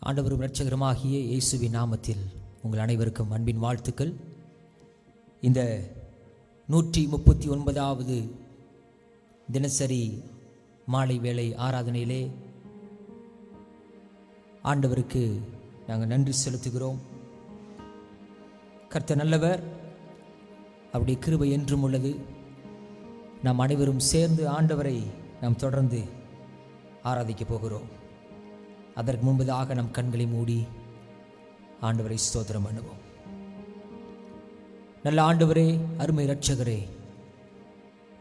ஆண்டவரும் இரட்சகருமாகிய இயேசுவின் நாமத்தில் உங்கள் அனைவருக்கும் அன்பின் வாழ்த்துக்கள். இந்த 139வது தினசரி மாலை வேளை ஆராதனையிலே ஆண்டவருக்கு நாங்கள் நன்றி செலுத்துகிறோம். கர்த்தர் நல்லவர், அவருடைய கிருபை என்றும் உள்ளது. நாம் அனைவரும் சேர்ந்து ஆண்டவரை நாம் தொடர்ந்து ஆராதிக்கப் போகிறோம். அதற்கு முன்பதாக நம் கண்களை மூடி ஆண்டவரை ஸ்தோத்திரம் பண்ணுவோம். நல்ல ஆண்டவரே, அருமை இரட்சகரே,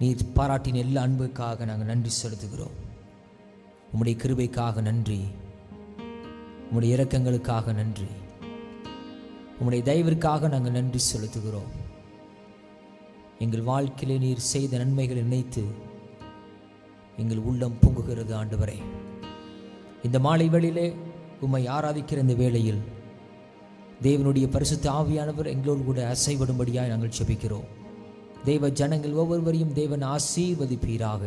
நீர் பாராட்டின எல்லா அன்புக்காக நாங்கள் நன்றி செலுத்துகிறோம். உம்முடைய கிருபைக்காக நன்றி, உம்முடைய இரக்கங்களுக்காக நன்றி, உம்முடைய தயவிற்காக நாங்கள் நன்றி செலுத்துகிறோம். எங்கள் வாழ்க்கையிலே நீர் செய்த நன்மைகளை நினைத்து எங்கள் உள்ளம் பொங்குகிறது. ஆண்டவரே, இந்த மாலை வேளையிலே உம்மை ஆராதிக்கிற இந்த வேளையில் தேவனுடைய பரிசுத்த ஆவியானவர் எங்களோடு கூட அசைவிடும்படியாக நாங்கள் ஜெபிக்கிறோம். தேவ ஜனங்கள் ஒவ்வொருவரையும் தேவன் ஆசீர்வதிப்பீராக.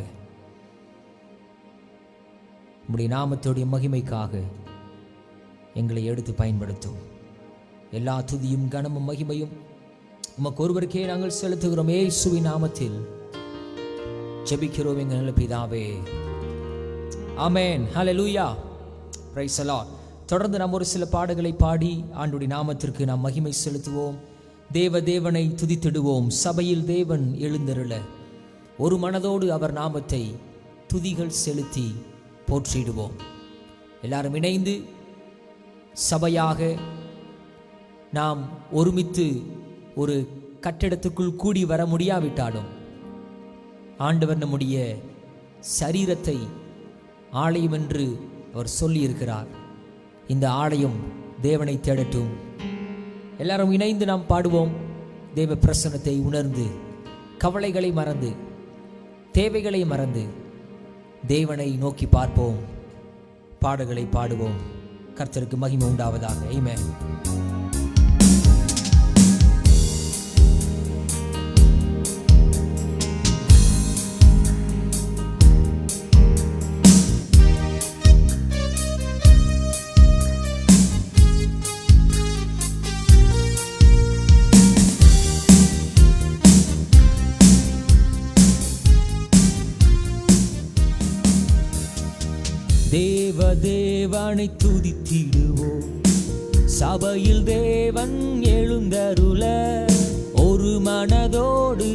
உம்முடைய நாமத்துடைய மகிமைக்காக எங்களை எடுத்து பயன்படுத்தும். எல்லா துதியும் கனமும் மகிமையும் உமக்கு ஒருவருக்கே நாங்கள் செலுத்துகிறோம். இயேசுவின் நாமத்தில் ஜெபிக்கிறோம் எங்கள் நல்ல பிதாவே, ஆமென். ஹல்லேலூயா, பிரைஸ் தி லார்ட். தொடர்ந்து நாம் ஒரு சில பாடல்களை பாடி ஆண்டவருடைய நாமத்திற்கு நாம் மகிமை செலுத்துவோம். தேவனை துதித்திடுவோம். சபையில் தேவன் எழுந்தருள ஒரு மனதோடு அவர் நாமத்தை துதிகள் செலுத்தி போற்றிடுவோம். எல்லாரும் இணைந்து சபையாக நாம் ஒருமித்து ஒரு கட்டிடத்துக்குள் கூடி வர முடியாவிட்டாலும் ஆண்டவர் நம்முடைய சரீரத்தை ஆலயம் என்று அவர் சொல்லியிருக்கிறார். இந்த ஆலயம் தேவனை தேடட்டும். எல்லாரும் இணைந்து நாம் பாடுவோம். தேவ பிரசன்னத்தை உணர்ந்து, கவலைகளை மறந்து, தேவைகளை மறந்து தேவனை நோக்கி பார்ப்போம். பாடல்களை பாடுவோம். கர்த்தருக்கு மகிமை உண்டாவதாக. ஆமென். தேவனை துதித்திடுவோம். சபையில் தேவன் எழுந்தருள ஒரு மனதோடு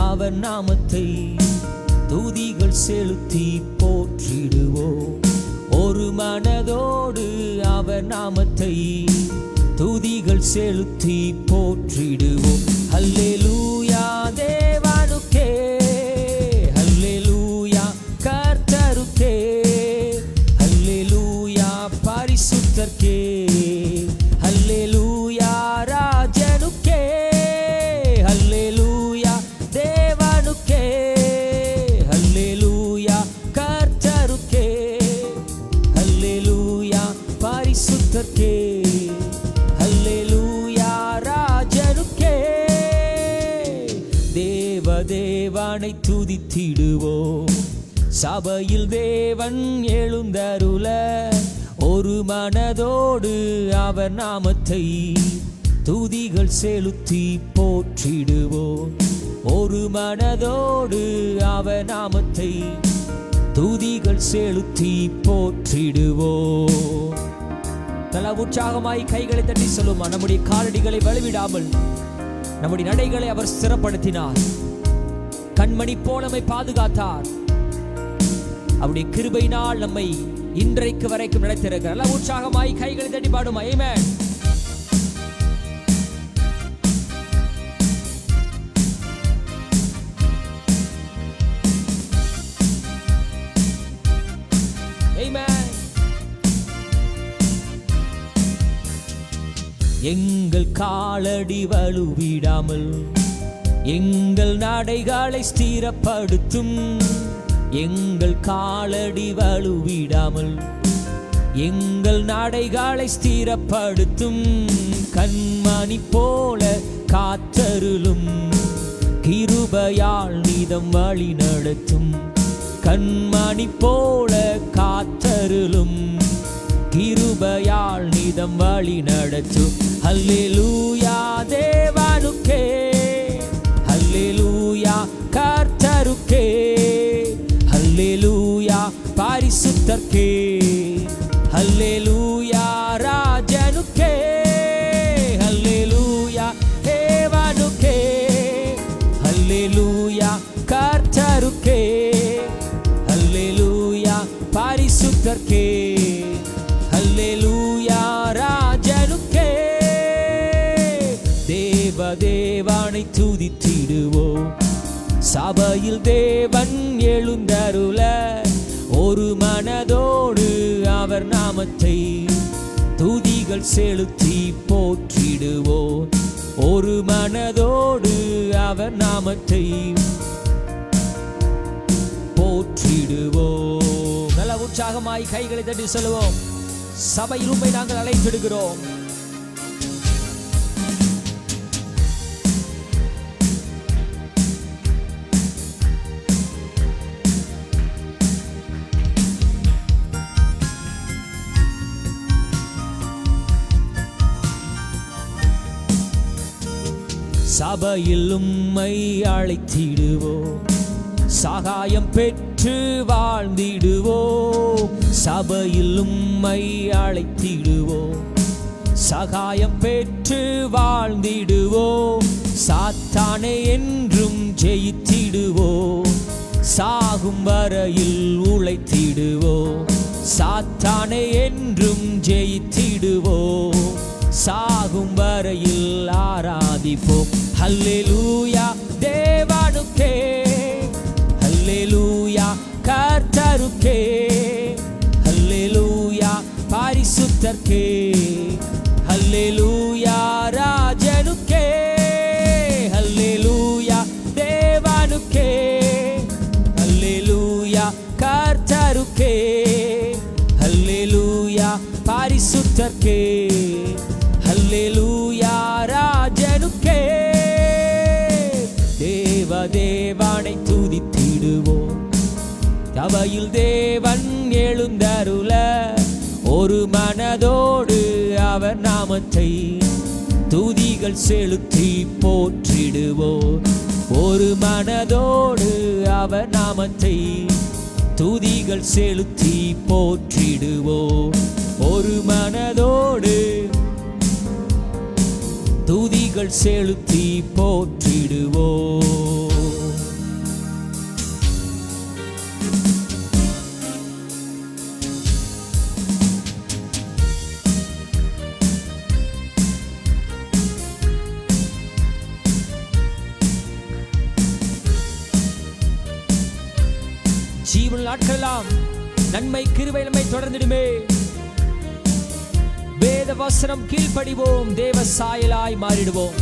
அவர் நாமத்தை துதிகள் செலுத்தி போற்றிடுவோம். ஒரு மனதோடு அவர் நாமத்தை துதிகள் செலுத்தி போற்றிடுவோம். அல்லேலூயா தேவனுக்கே, அல்லேலூயா கர்த்தருக்கே, பரிசுத்தர்க்கே, அல்லேலூயா ராஜனுக்கே, அல்லேலூயா தேவனுக்கே, அல்லேலூயா கர்த்தருக்கே, அல்லேலூயா பரிசுத்தர்க்கே, அல்லேலூயா ராஜனுக்கே. தேவனை துதித்திடுவோம். சபையில் தேவன் எழுந்தருள ஒரு மனதோடு அவர் நாமத்தை துதிகள் செலுத்தி போற்றிடுவோம். ஒரு மனதோடு அவர் நாமத்தை துதிகள் செலுத்தி போற்றிடுவோம். நல்ல உற்சாகமாய் கைகளை தட்டி சொல்லுமா. நம்முடைய காலடிகளை வலுவிடாமல் நம்முடைய நடைகளை அவர் ஸ்திரப்படுத்தினார். கண்மணி போல நம்மை பாதுகாத்தார். அவருடைய கிருபையினால் நம்மை இன்றைக்கு வரைக்கும் நடத்திருக்கிறார். நல்ல உற்சாகமாய் கைகளை தட்டி பாடுமா. ஆமென். எங்கள் காலடி வலுவிடாமல் எங்கள் நடைகளை ஸ்திரப்படுத்தும். எங்கள் காலடி வலுவிடாமல் எங்கள் நடைகளை ஸ்திரப்படுத்தும். கண்மணி போல காத்தருளும், கிருபையால் நீதம் வழி நடத்தும். கண்மணி போல காத்தருளும், கிருபையால் நீதம் வழி நடத்தும். அல்லேலூயா தேவனுக்கே, அல்லேலூயா கர்த்தருக்கே, அல்லேலூயா பரிசுத்தர்க்கே, அல்லேலூயா ராஜனுக்கே, அல்லேலூயா தேவனுக்கே, அல்லேலூயா கர்த்தருக்கே, அல்லேலூயா பரிசுத்தர்க்கே, அல்லேலூயா ராஜனுக்கே. தேவனை துதித்திடுவோம், சபையில் தேவன் எழுந்தருள ஒரு மனதோடு அவர் நாமத்தை துதிகள் செலுத்தி போற்றிடுவோம். ஒரு மனதோடு அவர் நாமத்தை போற்றிடுவோம். நல்ல உற்சாகமாய் கைகளை தட்டி சொல்லுவோம். சபையில் உண்மை நாங்கள் அழைத்திடுகிறோம். சபையில் உம்மை அழைத்திடுவோம், சகாயம் பெற்று வாழ்ந்திடுவோம். சபையில் உம்மை அழைத்திடுவோம், சகாயம் பெற்று வாழ்ந்திடுவோம். சாத்தானை என்றும் ஜெயித்திடுவோம், சாகும் வரையில் உழைத்திடுவோம். சாத்தானை என்றும் ஜெயித்திடுவோம், சாகும் வரையில் ஆராதிப்போம். அல்லேலூயா தேவனுக்கே, அல்லேலூயா கர்த்தருக்கே, அல்லேலூயா பரிசுத்தர்க்கே, அல்லேலூயா ராஜனுக்கே, அல்லேலூயா தேவனுக்கே, அல்லேலூயா கர்த்தருக்கே, அல்லேலூயா பரிசுத்தர்க்கே, அல்லேலூயா ராஜனுக்கே. தேவனை துதித்திடுவோம், சபையில் தேவன் எழுந்தருள ஒரு மனதோடு அவர் நாமத்தை துதிகள் செலுத்தி போற்றிடுவோம். ஒரு மனதோடு அவர் நாமத்தை துதிகள் செலுத்தி போற்றிடுவோம். ஒரு மனதோடு துதிகள் செலுத்தி போற்றிடுவோம். ஜீவன் நாட்களெல்லாம் நன்மை கிருபை நம்மை தொடர்ந்திடுமே. வேத வசனம் கீழ்ப்படிவோம், தேவ சாயலாய் மாறிடுவோம்.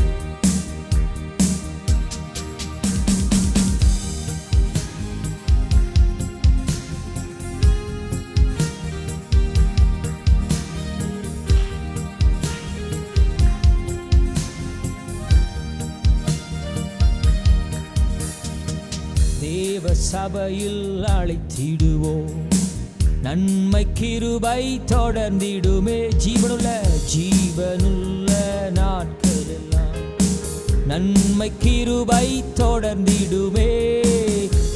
தேவ சபையில் அழைத்திடுவோம், நன்மை கிருபை தொடர்ந்திடுமே. ஜீவனுள்ள நாட்கள் எல்லாம் நன்மை கிருபை தொடர்ந்திடுமே.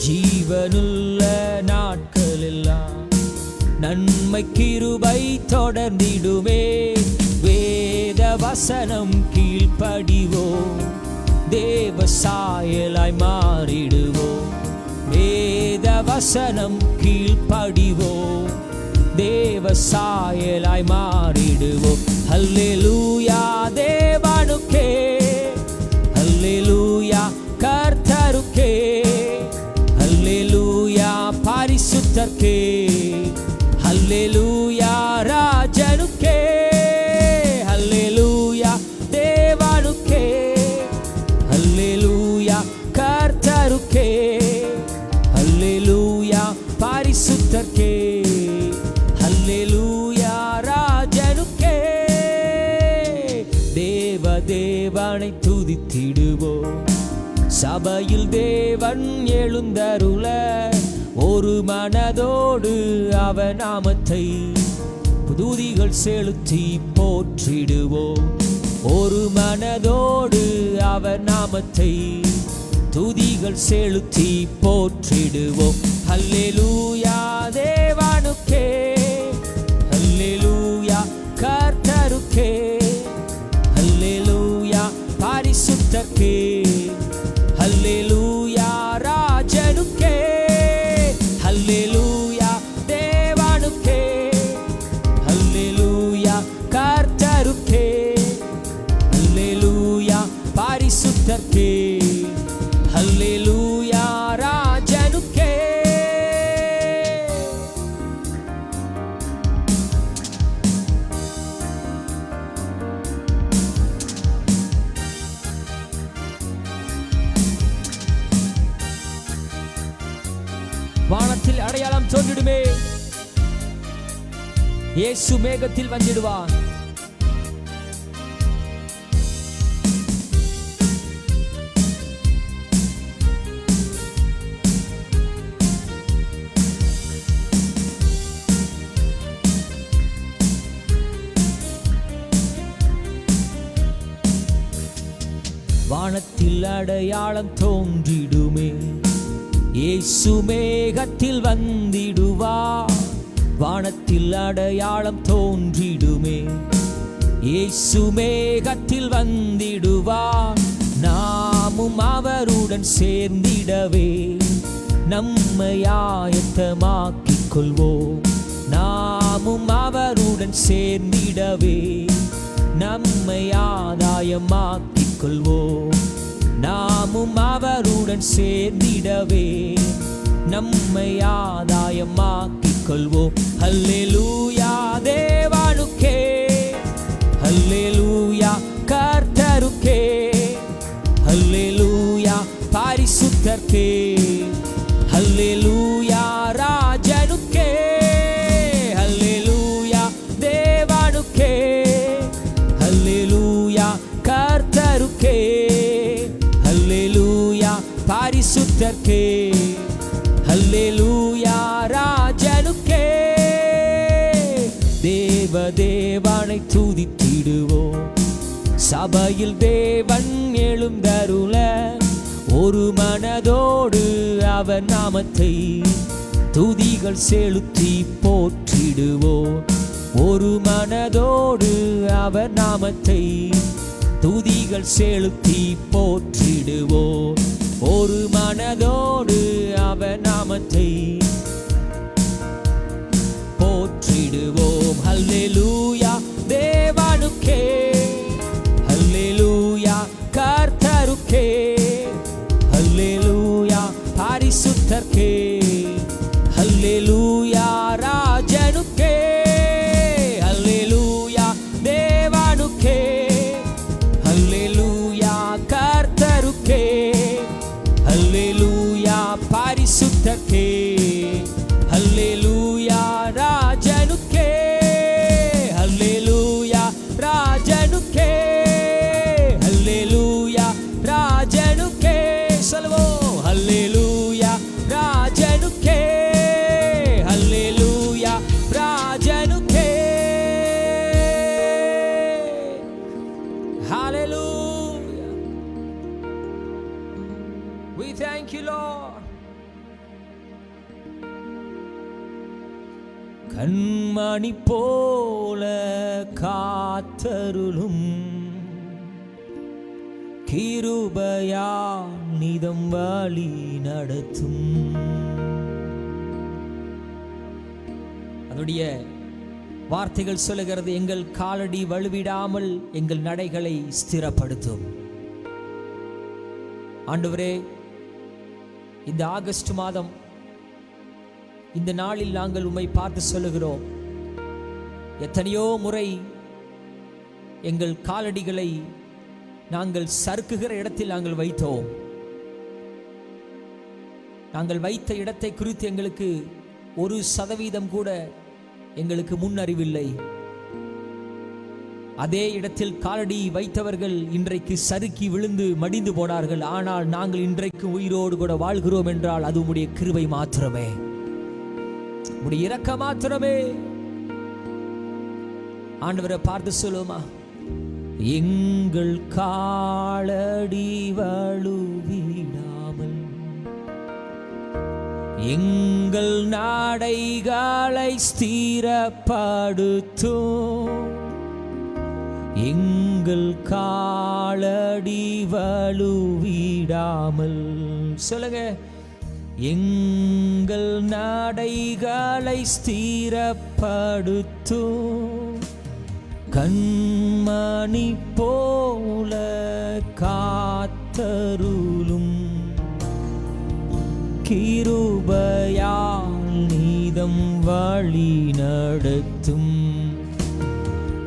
ஜீவனுள்ள நாட்கள் எல்லாம் நன்மை கிருபை தொடர்ந்திடுமே. வேத வசனம் கீழ்ப்படிவோம், தேவ சாயலாய் மாறிடுவோம். வேத வசனம் கீழ்ப்படிவோம், தேவ சாயலாய் மாறிடுவோம். அல்லேலூயா தேவனுக்கே, அல்லேலூயா கர்த்தருக்கே, அல்லேலூயா பரிசுத்தர்க்கே, அல்லேலூயா ராஜனுக்கே, அல்லேலூயா ஹல்லேலூயா பரிசுத்தர்க்கே, ஹல்லேலூயா ராஜனுக்கே. தேவனை துதித்திடுவோம், சபையில் தேவன் எழுந்தருள ஒரு மனதோடு அவர் நாமத்தை துதிகள் செலுத்தி போற்றிடுவோம். ஒரு மனதோடு அவர் நாமத்தை துதிகள் செலுத்தி போற்றிடுவோம். ஹல்லேலூயா தேவனுக்கே, ஹல்லேலூயா கர்த்தருக்கே, ஹல்லேலூயா பரிசுத்தர்க்கே, ஹல்லேலூயா ராஜனுக்கே, ஹல்லேலூயா தேவனுக்கே, ஹல்லேலூயா கர்த்தருக்கே, ஹல்லேலூயா பரிசுத்தர்க்கே, ஹல்லேலூயா ராஜனுக்கே. வானத்தில் அடையாளம் தோன்றிடுமே, இயேசு மேகத்தில் வந்திடுவார். வானத்தில் அடையாளம் தோன்றிடுமே, இயேசு மேகத்தில் வந்திடுவார். வானத்தில் அடையாளம் தோன்றிடுமே, இயேசு மேகத்தில் வந்திடுவார். நாமும் அவருடன் சேர்ந்திடவே நம்மை ஆயத்தமாக்கிக் கொள்வோம். நாமும் அவருடன் சேர்ந்திடவே நம்மை ஆதாயமாக்கிக் கொள்வோம். நாமும் அவருடன் சேர்ந்திடவே நம்மை ஆதாயமாக்கிக் கொள்வோம். ஹல்லேலூயா தேவனுக்கே, ஹல்லேலூயா கர்த்தருக்கே, ஹல்லேலூயா பரிசுத்தர்க்கே, ஹல்லேலூயா ராஜனுக்கே, ஹல்லேலூயா தேவனுக்கே, ஹல்லேலூயா கர்த்தருக்கே, ஹல்லேலூயா பரிசுத்தர்க்கே, ஹல்லேலூயா ராஜனுக்கே. தேவனை துதித்திடுவோம், சபையில் தேவன் எழுந்தருள ஒரு மனதோடு அவர் நாமத்தை துதிகள் செலுத்தி போற்றிடுவோம். ஒரு மனதோடு அவர் நாமத்தை துதிகள் செலுத்தி போற்றிடுவோம். ஒரு மனதோடு அவர் நாமத்தை போற்றிடுவோம். ஹல்லேலூயா தேவனுக்கே, ஹல்லேலூயா கர்த்தருக்கே, ஹல்லேலூயா பரிசுத்தர்க்கே, ஹல்லேலூயா ராஜனுக்கே, ஹல்லேலூயா தேவனுக்கே, ஹல்லேலூயா கர்த்தருக்கே, ஹல்லேலூயா பரிசுத்தர்க்கே, ஹல்லேலூயா ராஜனுக்கே, ஹல்லேலூயா ராஜனுக்கே, ஹல்லேலூயா ராஜனுக்கே. சொல்லுவோம், ஹல்லேலூயா ராஜனுக்கே, ஹல்லேலூயா ராஜனுக்கே. Hallelujah. We thank you, Lord. கண்மணி போல காத்தருளும் கிருபையா நிதம் வழி நடத்தும். அதனுடைய வார்த்தைகள் சொல்லுகிறது, எங்கள் காலடி வலுவிடாமல் எங்கள் நடைகளை ஸ்திரப்படுத்தும். ஆண்டவரே, இந்த ஆகஸ்ட் மாதம் இந்த நாளில் நாங்கள் உம்மை பார்த்து சொல்லுகிறோம், எத்தனையோ முறை எங்கள் காலடிகளை நாங்கள் சறுக்குகிற இடத்தில் நாங்கள் வைத்தோம். நாங்கள் வைத்த இடத்தை குறித்து எங்களுக்கு 1% கூட எங்களுக்கு முன்னறிவில்லை. அதே இடத்தில் காலடி வைத்தவர்கள் இன்றைக்கு சறுக்கி விழுந்து மடிந்து போனார்கள். ஆனால் நாங்கள் இன்றைக்கு உயிரோடு கூட வாழ்கிறோம் என்றால் அது உம்முடைய கிருபை மாத்திரமே, உம்முடைய இரக்கம் மாத்திரமே. ஆண்டவரை பார்த்து சொல்லுமா, எங்கள் காலடி வழுவிடாமல் எங்கள் நாடைகளை ஸ்திரப்படுத்தும், எங்கள் காலடி வழுவிடாமல் சொல்லுங்க, எங்கள் நாடைகளை ஸ்திரப்படுத்தும், கண்மணி போல காத்தருளும், கிருபையால் நீதம் வழி நடத்தும்,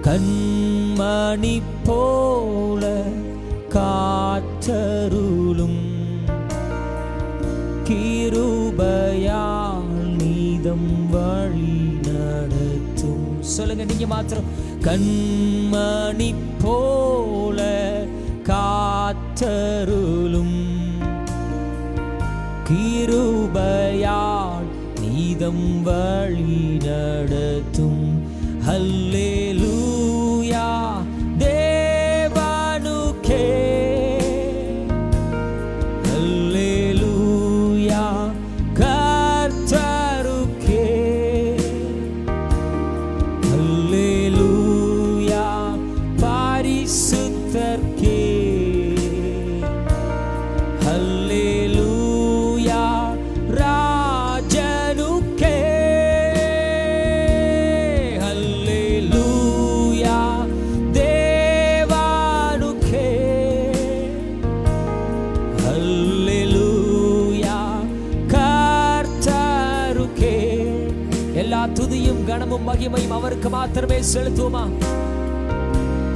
கண்மணி போல காத்தருளும், கிருபையால் நீதம் வழி நடத்தும். சொல்லுங்க நீங்க மாத்திரம், கண்மணி போல காத்தருளும், கிருபையால் நீதம் வழி நடத்தும். ஹல்லேலூயா தேவனுக்கே, ஹல்லேலூயா கர்த்தருக்கே, ஹல்லேலூயா பரிசுத்தர்க்கே, ஹல்லேலூயா ராஜனுக்கே, ஹல்லேலூயா தேவனுக்கே, ஹல்லேலூயா கர்த்தருக்கே. எல்லா துதியும் கனமும் மகிமையும் அவருக்கு மாத்திரமே செலுத்துவோமா?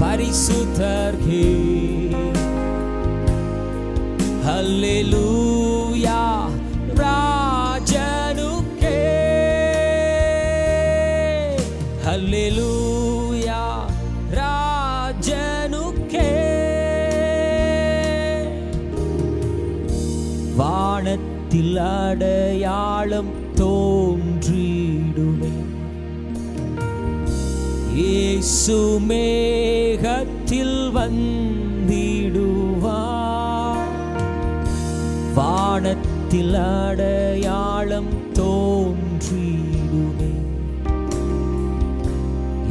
பரிசுத்தர்க்கே, ஹல்லேலூயா ராஜனுக்கே, ஹல்லேலூயா ராஜனுக்கே. வானத்தில் அடையாளம் தோன்றிடுமே, இயேசு மேகத்தில் வந்திடுவார். வானத்தில் அடையாளம் தோன்றிடுமே,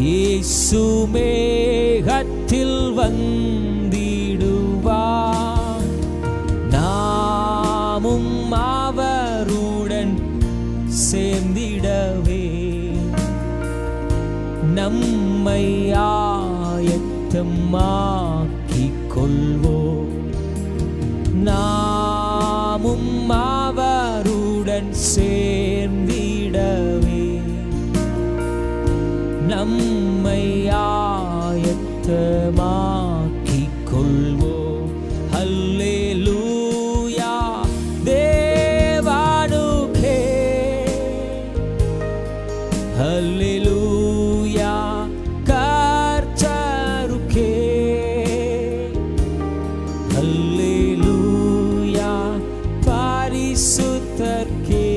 இயேசு மேகத்தில் வந்திடுவார். நாமும் அவருடன் சேர்ந்திடவே நம்மை ஆயத்தமாக்கிக் கொள்வோம். நாமும் அவருடன் சேர்ந்திடவே நம்மை ஆயத்தமாக்கிக் கொள்வோம். ஹல்லேலூயா தேவனுக்கே, ஹல்லேலூயா கர்த்தருக்கே, ஹல்லேலூயா பரிசுத்தர்க்கே,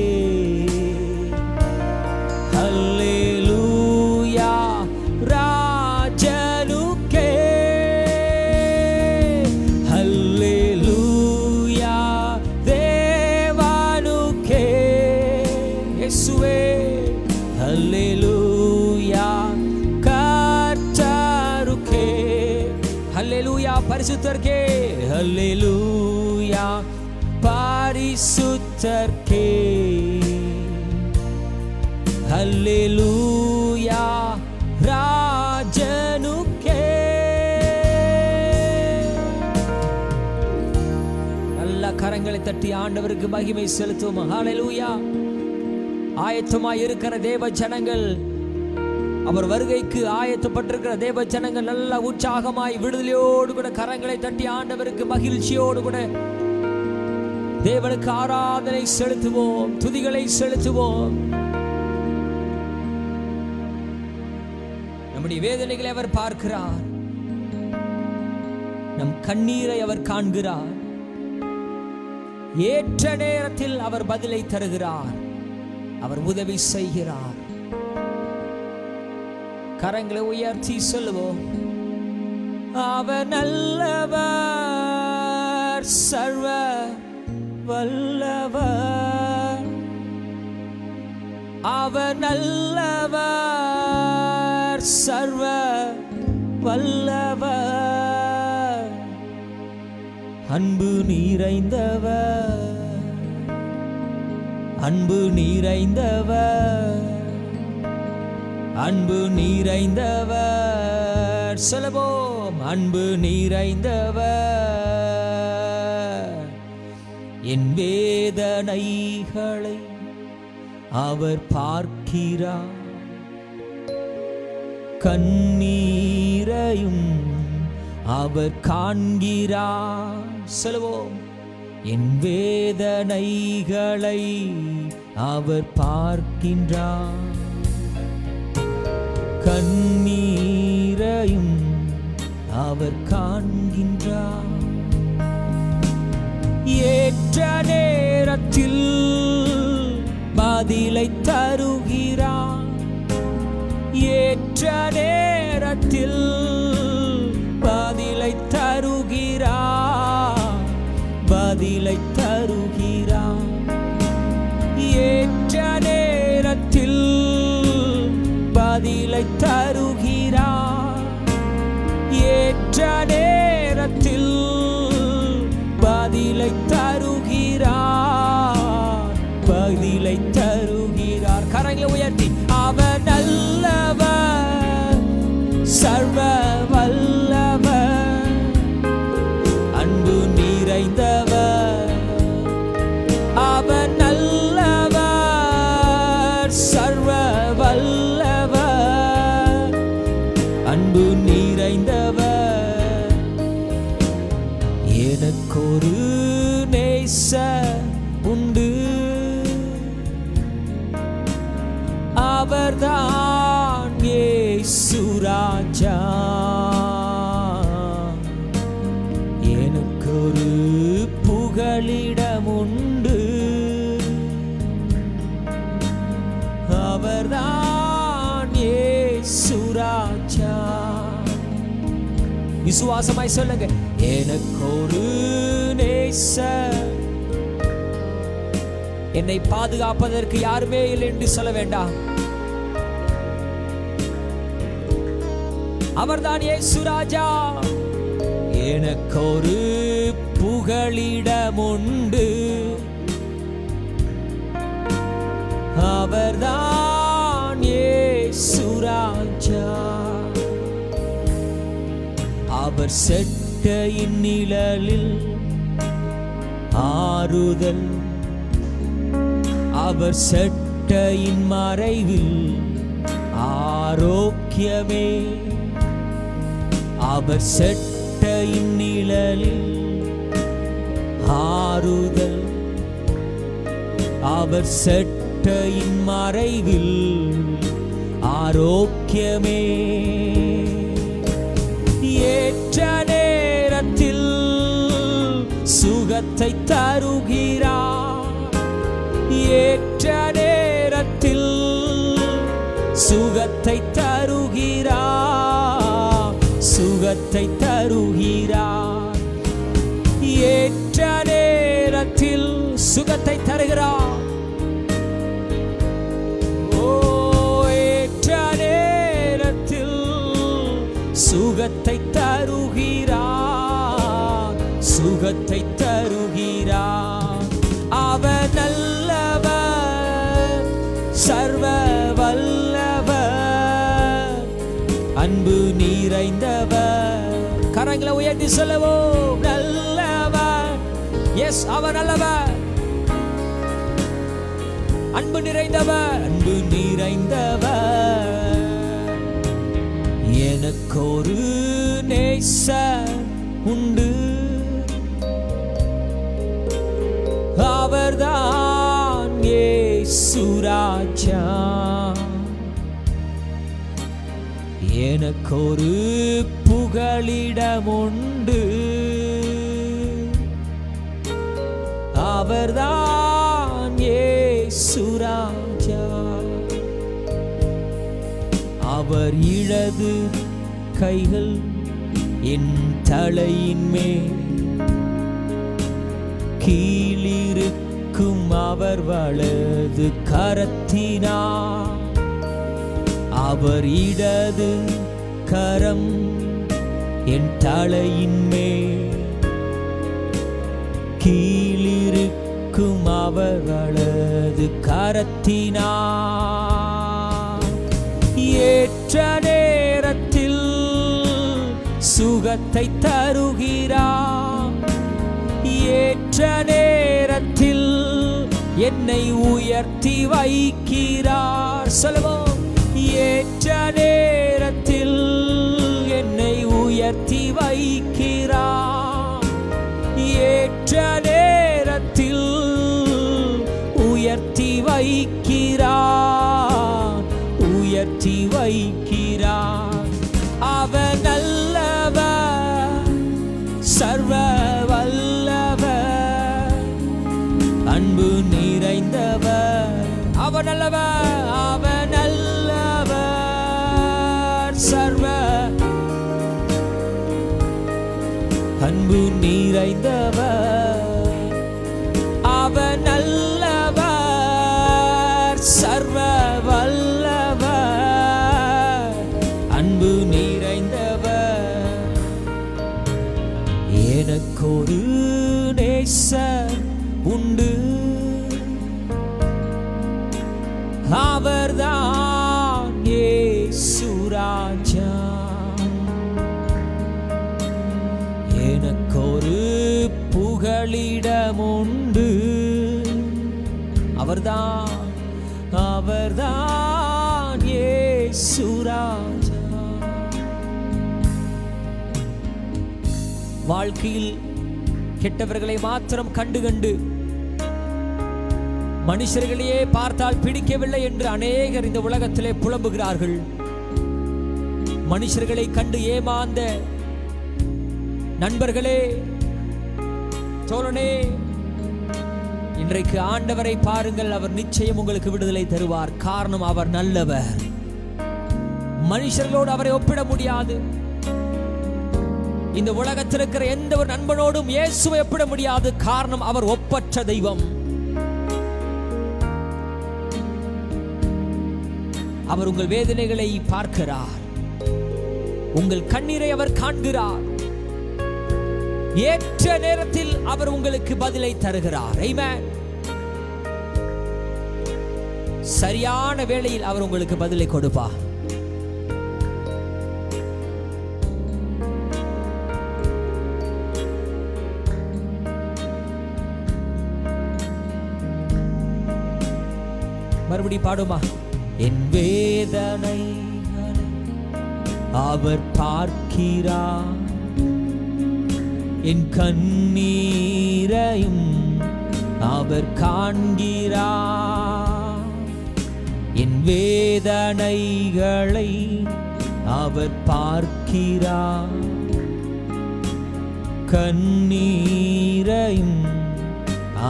ஹல்லேலூயா ராஜனுக்கே, ஹல்லேலூயா தேவனுக்கே. இயேசுவே ஹல்லேலூயா கர்த்தருக்கே, ஹல்லேலூயா பரிசுத்தர்க்கே, ஹல்லேலூயா பரிசுத்தர்க்கே, ஹல்லேலூயா ராஜனுக்கே. நல்ல கரங்களை தட்டி ஆண்டவருக்கு மகிமை செலுத்துவோம். ஹல்லேலூயா. ஆயத்தமாய் இருக்கிற தேவ ஜனங்கள், அவர் வருகைக்கு ஆயத்தப்பட்டிருக்கிற தேவ ஜனங்கள் நல்ல உற்சாகமாய் விடுதலையோடு கூட கரங்களை தட்டி ஆண்டவருக்கு மகிழ்ச்சியோடு கூட தேவனுக்கு ஆராதனை செலுத்துவோம், துதிகளை செலுத்துவோம். நம்முடைய வேதனைகளை அவர் பார்க்கிறார், நம் கண்ணீரை அவர் காண்கிறார். ஏற்ற நேரத்தில் அவர் பதிலை தருகிறார், அவர் உதவி செய்கிறார். கரங்களை உயர்த்தி சொல்லுவோம், அவர் நல்லவர், சர்வ வல்லவர். அவர் நல்லவர், சர்வ வல்லவர். அன்பு நிறைந்தவர், அன்பு நிறைந்தவர், அன்பு நிறைந்தவர். சொல்லுவோம், அன்பு நிறைந்தவர். என் வேதனைகளை அவர் பார்க்கிறார், கண்ணீரையும் அவர் காண்கிறார். சொல்லுவோம், என் வேதனைகளை அவர் பார்க்கின்றார், கண்ணீரையும் அவர் காண்கின்றார். ஏற்ற நேரத்தில் பதிலை தருகிறார், ஏற்ற நேரத்தில் பதிலை தருகிறார், பதிலை தருகிறார். ஏற்ற நேரத்தில் பதிலை தருகிறார், ஏற்ற நேரத்தில் பதிலை தருகிறார், பதிலை தருகிறார். கரங்களை உயர்த்தி, அவர் நல்லவர், சர்வ வல்லவர், அன்பு நிறைந்தவர். அவர் நல்லவர், சர்வ வல்லவர், அன்பு நிறைந்தவர். எனக்கொரு நேசர் உண்டு, அவர்தான் இயேசு ராஜா. எனக்கொரு புகலிடம் உண்டு, அவர்தான் இயேசு ராஜா. விசுவாசமாய் சொல்லுங்க, எனக்கொரு நேசர். என்னை பாதுகாப்பதற்கு யாருமே இல்லை என்று சொல்ல வேண்டாம், அவர்தான் இயேசு ராஜா. எனக்கொரு புகலிடம் உண்டு, அவர்தான் இயேசு ராஜா. அவர் செட்டையின் நிழலில் ஆறுதல், அவர் செட்டையின் மறைவில் ஆரோக்கியமே. அவர் செட்டையின் நிழலில் ஆறுதல், அவர் செட்டையின் மறைவில் ஆரோக்கியமே. ஏற்ற நேரத்தில் சுகத்தை தருகிறார், ஏற்ற நேரத்தில் சுகத்தை தருகிறார், சுகத்தை தருகிறார். ஏற்ற நேரத்தில் சுகத்தை தருகிறார். ஓ, ஏற்ற நேரத்தில் சுகத்தை தருகிறார், சுகத்தை தருகிறார். அவர் நல்லவர், சர்வ வல்லவர், அன்பு நிறைந்தவர். கரங்களை உயர்த்தி சொல்லவோம், நல்லவர். எஸ், அவர் நல்லவர், அன்பு நிறைந்தவர், அன்பு நிறைந்தவர். எனக்கொரு நேசர் உண்டு, ராஜா, எனக்கொரு புகலிடமுண்டு, அவர்தான் இயேசு ராஜா. அவர் இடது கைகள் என் தலையின் மேல், கீழிருக்கும் அவர் வலது கரத்தினார், அவர் இடது கரம் என் தலையின் மேல், கீழிருக்கும் அவர் வலது கரத்தினார். ஏற்ற நேரத்தில் சுகத்தை தருகிறார், ஏற்ற நேரத்தில் என்னை உயர்த்தி வைக்கிறார். சொல்லுவோம், ஏற்ற நேரத்தில் என்னை உயர்த்தி வைக்கிறார், ஏற்ற நேரத்தில் உயர்த்தி வைக்கிறார், உயர்த்தி வைக்கிறார். அவர் நல்லவர், சர்வ வல்லவர், அன்பு நிறைந்தவர். அவர் நல்லவர், அவர் நல்லவர், சர்வ அன்பு நிறைந்தவர். அவர் நல்லவர், சர்வ வல்லவர், அன்பு நிறைந்தவர். எனக்கொரு நேசர் உண்டு, அவர்தான் இயேசு ராஜா. எனக்கொரு புகலிடமுண்டு, அவர்தான், அவர்தான் இயேசு ராஜா. வாழ்க்கையில் கெட்டவர்களை மாத்திரம் கண்டு மனுஷர்களையே பார்த்தால் பிடிக்கவில்லை என்று அநேகர் இந்த உலகத்திலே புலம்புகிறார்கள். மனுஷர்களை கண்டு ஏமாந்த நண்பர்களே, தோழனே, இன்றைக்கு ஆண்டவரை பாருங்கள். அவர் நிச்சயம் உங்களுக்கு விடுதலை தருவார். காரணம், அவர் நல்லவர். மனுஷர்களோடு அவரை ஒப்பிட முடியாது. இந்த உலகத்தில் இருக்கிற எந்த ஒரு நண்பனோடும் இயேசுவை ஒப்பிட முடியாது. காரணம், அவர் ஒப்பற்ற தெய்வம். அவர் உங்கள் வேதனைகளை பார்க்கிறார், உங்கள் கண்ணீரை அவர் காண்கிறார். ஏற்ற நேரத்தில் அவர் உங்களுக்கு பதிலை தருகிறார். ஆமென். சரியான வேளையில் அவர் உங்களுக்கு பதிலை கொடுப்பார். மறுபடி பாடுமா? என் வேதனை அவர் பார்க்கிறார், என் கண்ணீரையும் அவர் காண்கிறார். என் வேதனைகளை அவர் பார்க்கிறார், கண்ணீரையும்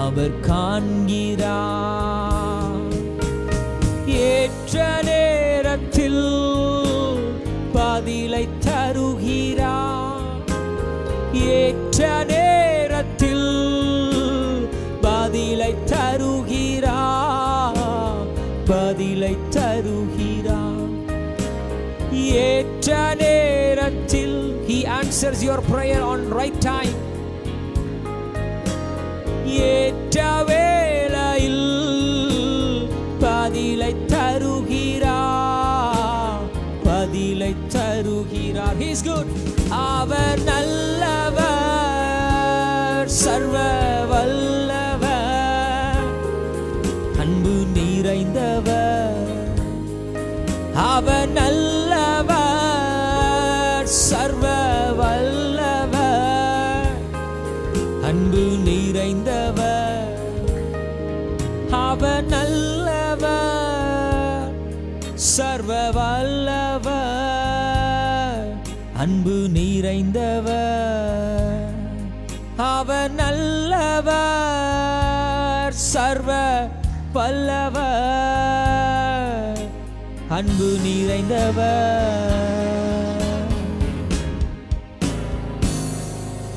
அவர் காண்கிறார். ஏற்ற நேரத்தில் பதிலை தருகிறார், ஏற்ற நேரத்தில் பதிலை தருகிறார், பதிலை தருகிறார். ஏற்ற நேரத்தில் He answers your prayer on right time. ஏற்ற வேளையில் பதிலை தருகிறார், பதிலை தருகிறார். He is good. அவர் நல்லவர், சர்வ வல்லவர், அன்பு நிறைந்தவர். அவர் நல்லவர், சர்வ வல்லவர், அன்பு நிறைந்தவர். அவர் நல்லவர், சர்வ வல்லவர், அன்பு நிறைந்தவர், அவர் நல்லவர். சர்வ வல்லவர், அன்பு நிறைந்தவர்.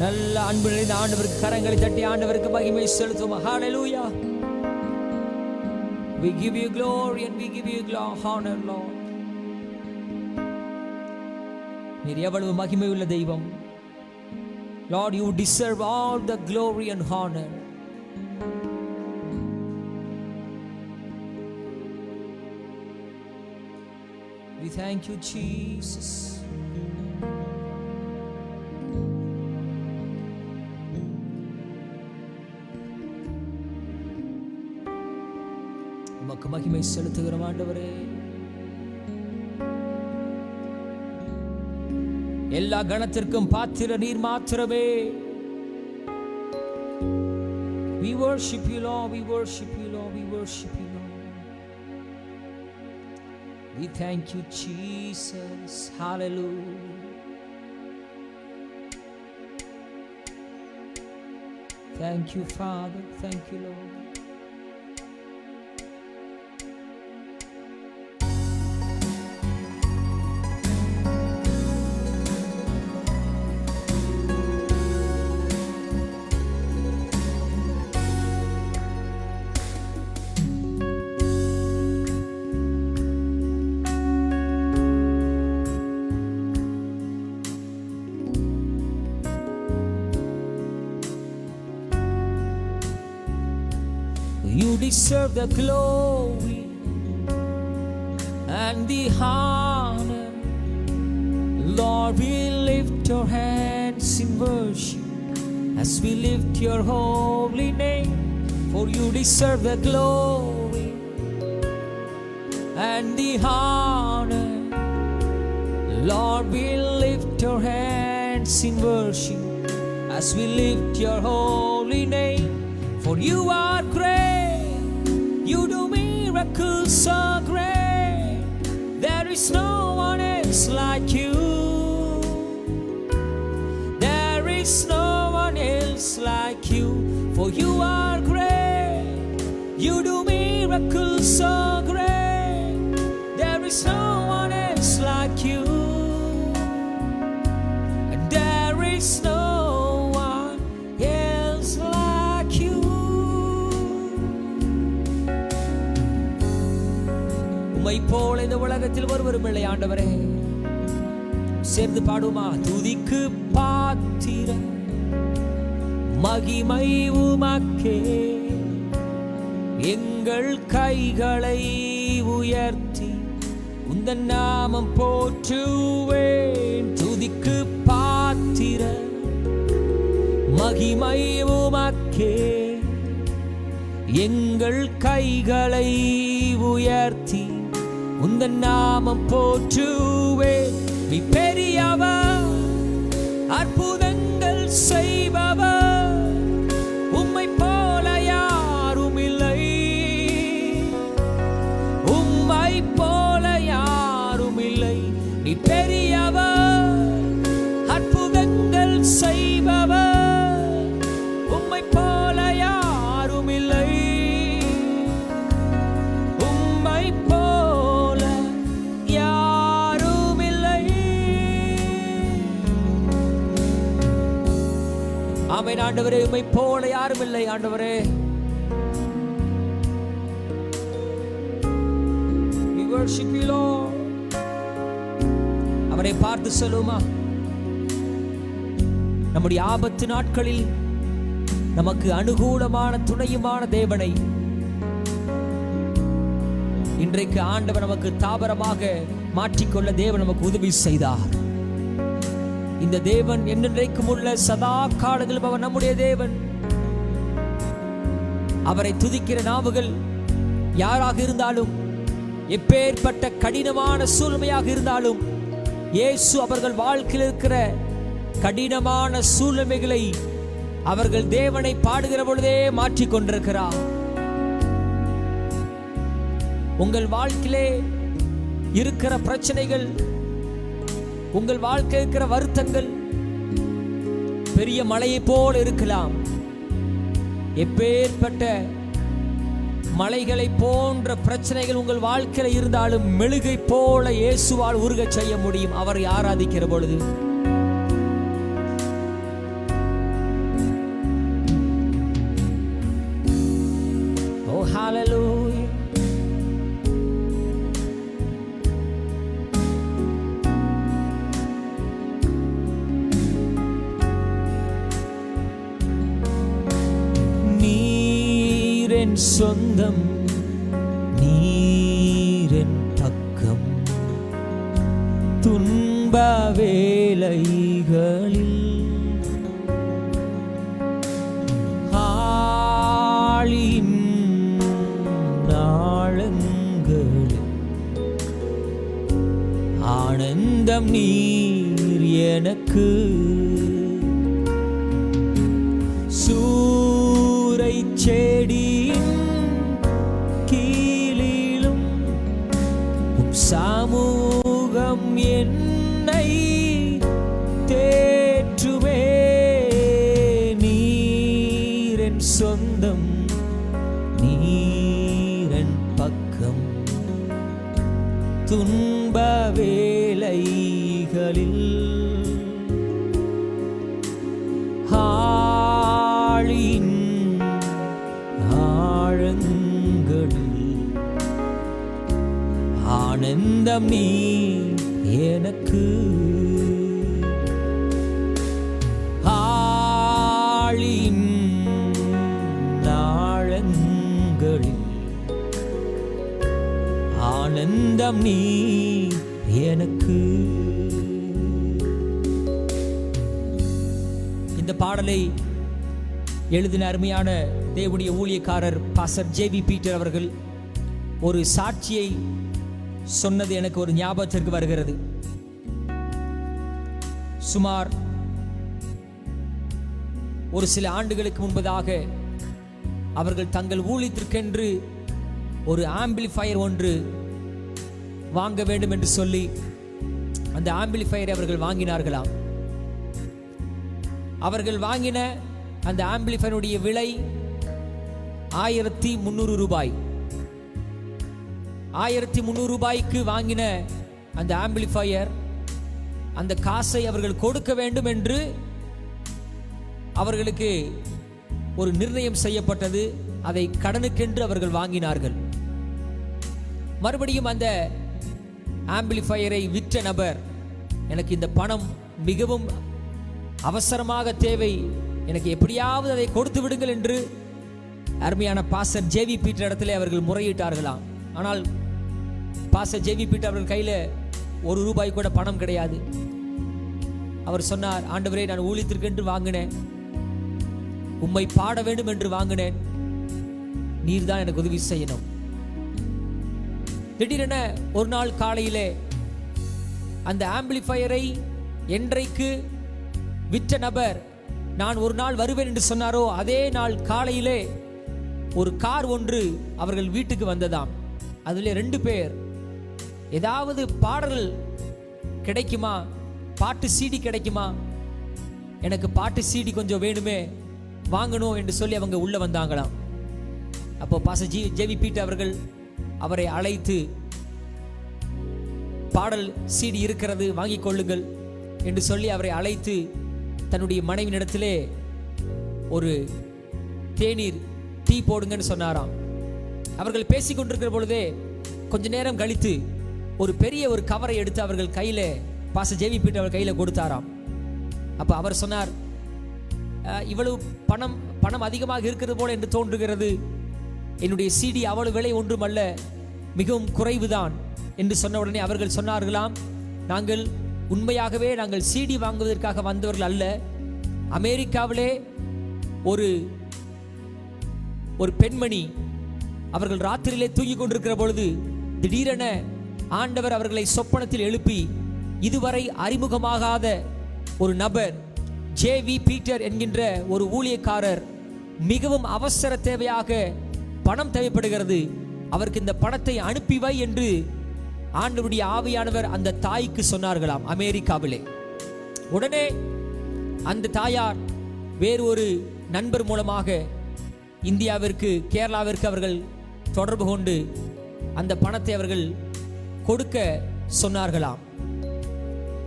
நல்ல அன்பு நிறைந்த ஆண்டவருக்கு கரங்களை தட்டி ஆண்டவருக்கு மகிமை செலுத்துவோம். ஹல்லேலூயா. We give you glory and we give you honor, Lord. நீர் எவ்வளவு மகிமை உள்ள தெய்வம். Lord, you deserve all the glory and honor. We thank you, Jesus. உமக்கு மகிமை செலுத்துகிறோம் ஆண்டவரே. எல்லா கணத்திற்கும் பாத்திர நீர் மாத்திரமே. We worship you, Lord. We worship you, Lord. We worship you, Lord. We thank you, Jesus. Hallelujah. Thank you, Father. Thank you, Lord. You deserve the glory and the honor. Lord, we lift our hands in worship as we lift your holy name. For you deserve the glory and the honor. Lord, we lift our hands in worship as we lift your holy name. For you are great. You do miracles so great. There is no one else like you. There is no one else like you. For you are great. You do miracles so great. There is no one else like you. And there is no one else like you. உம்மை போல இந்த உலகத்தில் ஒருவரும் இல்லை ஆண்டவரே. சேர்ந்து பாடுமா? துதிக்கு பாத்திர மகிமை உமக்கே, எங்கள் கைகளை உயர்த்தி உந்தன் நாமம் போற்றுவேன். துதிக்கு பாத்திர மகிமை உமக்கே, எங்கள் கைகளை உயர்த்தி உந்தன் நாமம் போற்றுவேன். நீ பெரியவர், அற்புதங்கள் செய்பவர், உம்மை போல யாரும் இல்லை. உம்மை போல யாரும் இல்லை. நீ பெரியவர், அற்புதங்கள் செய்பவர், உம்மை போல யாரும் இல்லை. உம்மை போல யாரும் இல்லை. ஆமென் ஆண்டவரே, உம்மை போல யாரும் இல்லை ஆண்டவரே. We worship you, Lord. அவரை பார்த்து சொல்லுமா? நம்முடைய ஆபத்து நாட்களில் நமக்கு அனுகூலமான துணையுமான தேவனை இன்றைக்கு ஆண்டவர் நமக்கு தாபரமாக மாற்றிக்கொள்ள தேவன் நமக்கு உதவி செய்தார். இந்த தேவன் என்றென்றைக்கும் உள்ள சதா காலங்களிலும் அவர் நம்முடைய தேவன். அவரை துதிக்கிற நாவுகள் யாராக இருந்தாலும், எப்பேற்பட்ட கடினமான சூழ்நிலையாக இருந்தாலும், இயேசு அவர்கள் வாழ்க்கையில் இருக்கிற கடினமான சூழ்நிலைகளை அவர்கள் தேவனை பாடுகிற பொழுதே மாற்றிக் கொண்டிருக்கிறார். உங்கள் வாழ்க்கையிலே இருக்கிற பிரச்சனைகள், உங்கள் வாழ்க்கை இருக்கிற வருத்தங்கள் பெரிய மலையை போல இருக்கலாம். எப்பேற்பட்ட மலைகளை போன்ற பிரச்சனைகள் உங்கள் வாழ்க்கையில் இருந்தாலும் மெழுகை போல இயேசுவால் உருகச் செய்ய முடியும் அவரை ஆராதிக்கிற பொழுது. ஓ ஹalleluya. நீரென் சொந்தம், நீரென் பக்கம், துன்ப வேளைகளில் ஆழியின் நாளங்களில் ஆனந்தம் நீர் எனக்கு. சூரை செடியின் கீழிலும் சமூகம் என்னை தேற்றுமே. நீரென் சொந்தம், நீரென் பக்கம், துன்ப வேளைகளில் ஆழியின் ஆழங்களில் ஆனந்தம் நீ எனக்கு. ஆழியின் ஆழங்களில் ஆனந்தம் நீ எனக்கு. இந்த பாடலை எழுதின அருமையான தேவனுடைய ஊழியக்காரர் பாஸ்டர் ஜேவி பீட்டர் அவர்கள் ஒரு சாட்சியை சொன்னது எனக்கு ஒரு ஞாபகத்திற்கு வருகிறது. சுமார் ஒரு சில ஆண்டுகளுக்கு முன்பதாக அவர்கள் தங்கள் ஊழியத்திற்கென்று ஒரு ஆம்பிளிஃபயர் ஒன்று வாங்க வேண்டும் என்று சொல்லி அந்த ஆம்பிளிஃபயரை அவர்கள் வாங்கினார்களாம். அவர்கள் வாங்கின அந்த ஆம்பிளிஃபயருடைய விலை 1300 ரூபாய். 1300 ரூபாய்க்கு வாங்கின அந்த ஆம்பிளிஃபயர், அந்த காசை அவர்கள் கொடுக்க வேண்டும் என்று அவர்களுக்கு ஒரு நிர்ணயம் செய்யப்பட்டது. அதை கடனுக்கென்று அவர்கள் வாங்கினார்கள். மறுபடியும் அந்த ஆம்பிளிஃபயரை விற்ற நபர், எனக்கு இந்த பணம் மிகவும் அவசரமாக தேவை, எனக்கு எப்படியாவது அதை கொடுத்து விடுங்கள் என்று அருமையான பாஸ்டர் ஜேவி பீட்டர் இடத்துல அவர்கள் முறையிட்டார்களாம். ஆனால் பாஸ்டர் ஜேவி பீட்டர் அவர்கள் கையில் 1 ரூபாய் கூட பணம் கிடையாது. அவர் சொன்னார், ஆண்டவரே, நான் ஊழியத்திற்கென்று வாங்கினேன், உம்மை பாட வேண்டும் என்று வாங்கினேன், நீர் தான் எனக்கு உதவி செய்யணும். திடீரென ஒரு நாள் காலையிலே அந்த ஆம்பிளிஃபயரை என்றைக்கு விற்ற நபர் நான் ஒரு நாள் வருவேன் என்று சொன்னாரோ அதே நாள் காலையிலே ஒரு கார் ஒன்று அவர்கள் வீட்டுக்கு வந்ததாம். அதில் 2 பேர், ஏதாவது பாடல் கிடைக்குமா, பாட்டு CD கிடைக்குமா, எனக்கு பாட்டு CD கொஞ்சம் வேணுமே, வாங்கணும் என்று சொல்லி அவங்க உள்ள வந்தாங்களாம். அப்போ பாஸ்டர் ஜேவி பீட்டர் அவர்கள் அவரை அழைத்து, பாடல் CD இருக்கிறது, வாங்கிக் கொள்ளுங்கள் என்று சொல்லி அவரை அழைத்து தன்னுடைய மனைவியிடத்திலே ஒரு தேநீர் டீ போடுங்கன்னு சொன்னாராம். அவர்கள் பேசிக் கொண்டிருக்கிற பொழுதே கொஞ்ச நேரம் கழித்து ஒரு பெரிய ஒரு கவரை எடுத்து அவர்கள் கையில பாஸ்டர் ஜேவி பீட்டர் அவர் கையில கொடுத்தாராம். அப்ப அவர் சொன்னார், இவ்வளவு பணம் அதிகமாக இருக்கிறது போல என்று தோன்றுகிறது, என்னுடைய CD அவ்வளவு விலை ஒன்றுமல்ல, மிகவும் குறைவுதான் என்று சொன்ன உடனே அவர்கள் சொன்னார்களாம், நாங்கள் உண்மையாகவே நாங்கள் CD வாங்குவதற்காக வந்தவர்கள் அல்ல. அமெரிக்காவிலே ஒரு பெண்மணி அவர்கள் ராத்திரியிலே தூங்கிக் கொண்டிருக்கிற பொழுது திடீரென ஆண்டவர் அவர்களை சொப்பனத்தில் எழுப்பி, இதுவரை அறிமுகமாகாத ஒரு நபர், ஜேவி பீட்டர் என்கின்ற ஒரு ஊழியக்காரர், மிகவும் அவசர தேவையாக பணம் தேவைப்படுகிறது, அவருக்கு இந்த பணத்தை அனுப்பி வை என்று ஆண்டவருடைய ஆவியானவர் அந்த தாய்க்கு சொன்னார்களாம் அமெரிக்காவிலே. உடனே அந்த தாயார் வேறு ஒரு நண்பர் மூலமாக இந்தியாவிற்கு, கேரளாவிற்கு அவர்கள் தொடர்பு கொண்டு அந்த பணத்தை அவர்கள் கொடுக்க சொன்னார்களாம்.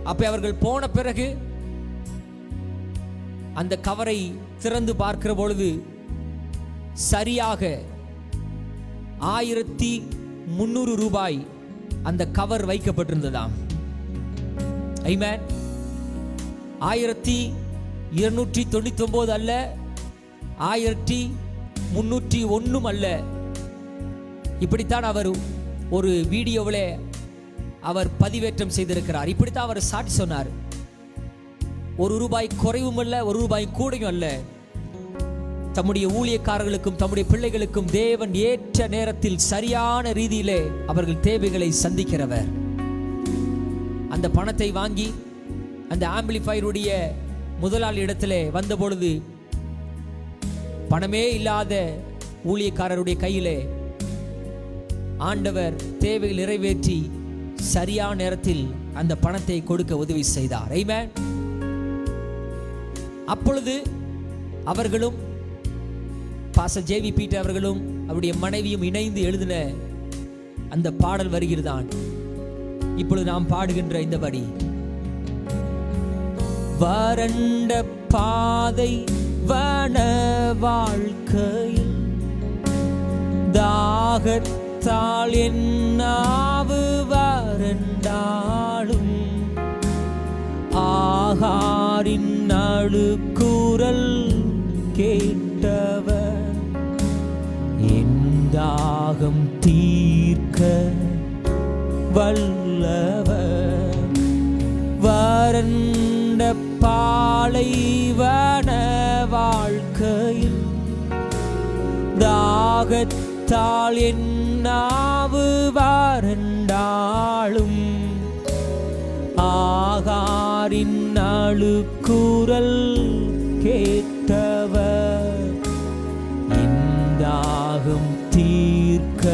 அப்ப அவர்கள் போன பிறகு அந்த கவரை திறந்து பார்க்கிற பொழுது சரியாக 1300 ரூபாய் அந்த கவர் வைக்கப்பட்டிருந்ததாம். ஆமென். 1299 அல்ல, 1301 அல்ல. இப்படித்தான் அவர் ஒரு வீடியோவில் அவர் பதிவேற்றம் செய்திருக்கிறார். இப்படித்தான் அவர் சாட்சி சொன்னார். 1 ரூபாய் குறைவும் அல்ல, 1 ரூபாய் கூடையும் அல்ல. தம்முடைய ஊழியக்காரர்களுக்கும் தம்முடைய பிள்ளைகளுக்கும் தேவன் ஏற்ற நேரத்தில் சரியான ரீதியிலே அவர்கள் தேவைகளை சந்திக்கிறவர். அந்த பணத்தை வாங்கி அந்த ஆம்பிளிஃபையருடைய முதலாளி இடத்திலே வந்த பொழுது பணமே இல்லாத ஊழியக்காரருடைய கையிலே ஆண்டவர் தேவையை நிறைவேற்றி சரியான நேரத்தில் அந்த பணத்தை கொடுக்க உதவி செய்தார். ஆமென். அப்பொழுது அவர்களும் பாஸ்டர் ஜேவி பீட்டர் அவர்களும் அவருடைய மனைவியும் இணைந்து எழுதின அந்த பாடல் வருகிறதான் இப்பொழுது நாம் பாடுகின்ற இந்த வரி. வறண்ட பாதை வன வாழ்க்கையில் தாகத்தால் என் நாவு வறண்டாலும் ஆகாரின் அழுக்குரல் கேட்டவர் என் தாகம் தீர்க்க வல்லவர். வறண்ட பாலைவன வாழ்க்கையில் தாகத்தால் என் நாவு வறண்டாலும் ஆகாரின் அழுக்குரல் கேட்டவர் என் தாகம் தீர்க்க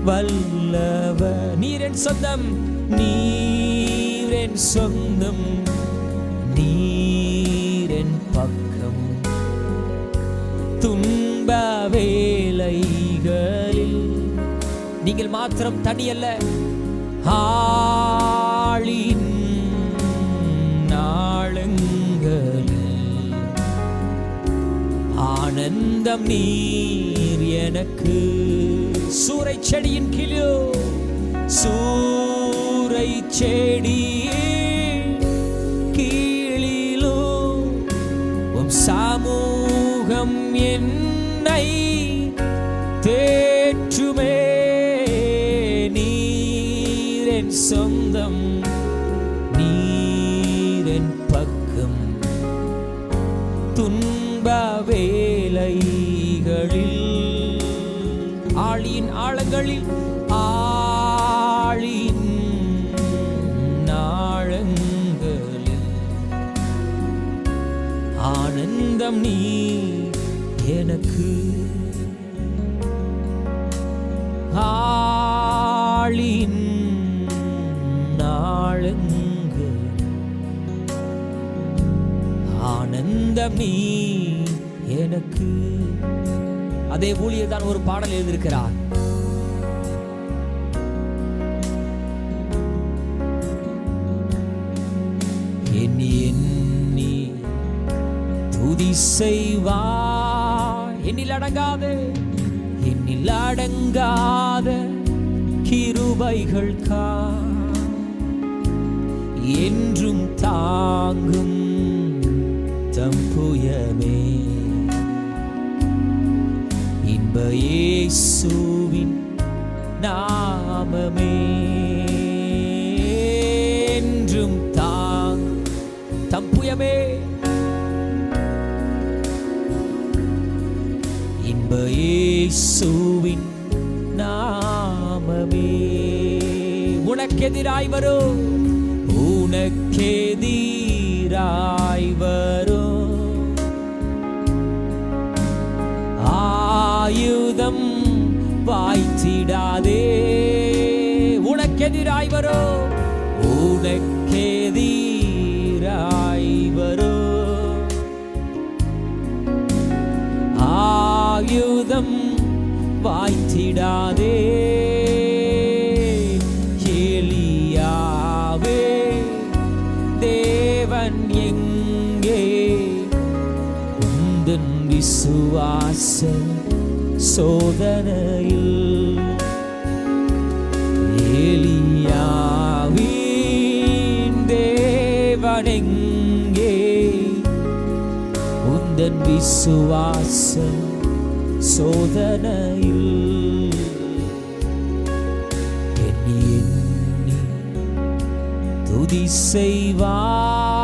வல்லவர். நீர் என் சொந்தம், நீர் என் சொந்தம், நீர் என் பக்கம். துன்ப வேளைகளில் நீங்கள் மாத்திரம் தனியல்ல, ஆளின் நாளங்களில் ஆனந்தம் நீர் எனக்கு. சூரை செடியின் கீழோ, சூரை செடி கீழிலோ உம் சமூகம் என்னை தேற்றுமே. நீர் என் சொந்தம், நீர் என் பக்கம். துன்ப வேளைகளில் ஆழியின் ஆழங்களில், ஆழியின் ஆழங்களில் ஆனந்தம் நீ எனக்கு. ஆழியின் ஆழங்கள் ஆனந்தம் நீ எனக்கு. அதே ஊழியர் தான் ஒரு பாடல் எழுதியிருக்கிறார். எண்ணி எண்ணி துதி செய்வார். எண்ணில் அடங்காத, எண்ணில் அடங்காத கிருபைகள் என்றும் தாங்கும் தம் புயமே. இன்ப இயேசுவின் நாமமே என்றும் தம் புயமே. இன்ப இயேசுவின் நாமமே. உனக்கெதிராய் வரும், உனக்கெதிராய் வரும் ஆயுதம் வாய்த்திடாதே. எதிராய் வரோ, உனக்கெதிராய் வரோ, ஆயுதம் வாய்த்திடாதே. எலியாவே தேவன் எங்கே, உந்தன் விசுவாச சோதனையில். எலியாவின் தேவன் எங்கே, உந்தன் விசுவாச சோதனையில். எண்ணி எண்ணி துதி செய்வார்,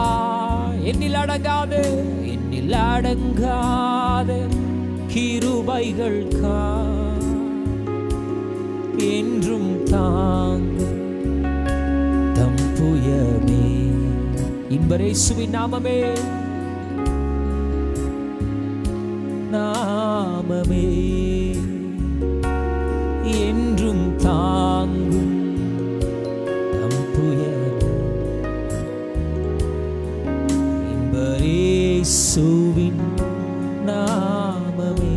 எண்ணில் அடங்காத கிருபைகள் என்றும் தாங்கும் தம் புயமே. இன்பரே இயேசுவின் நாமமே, நாமமே என்றும் தாங்கும் தம் புயமே. இன்பரே இயேசுவின் நாமமே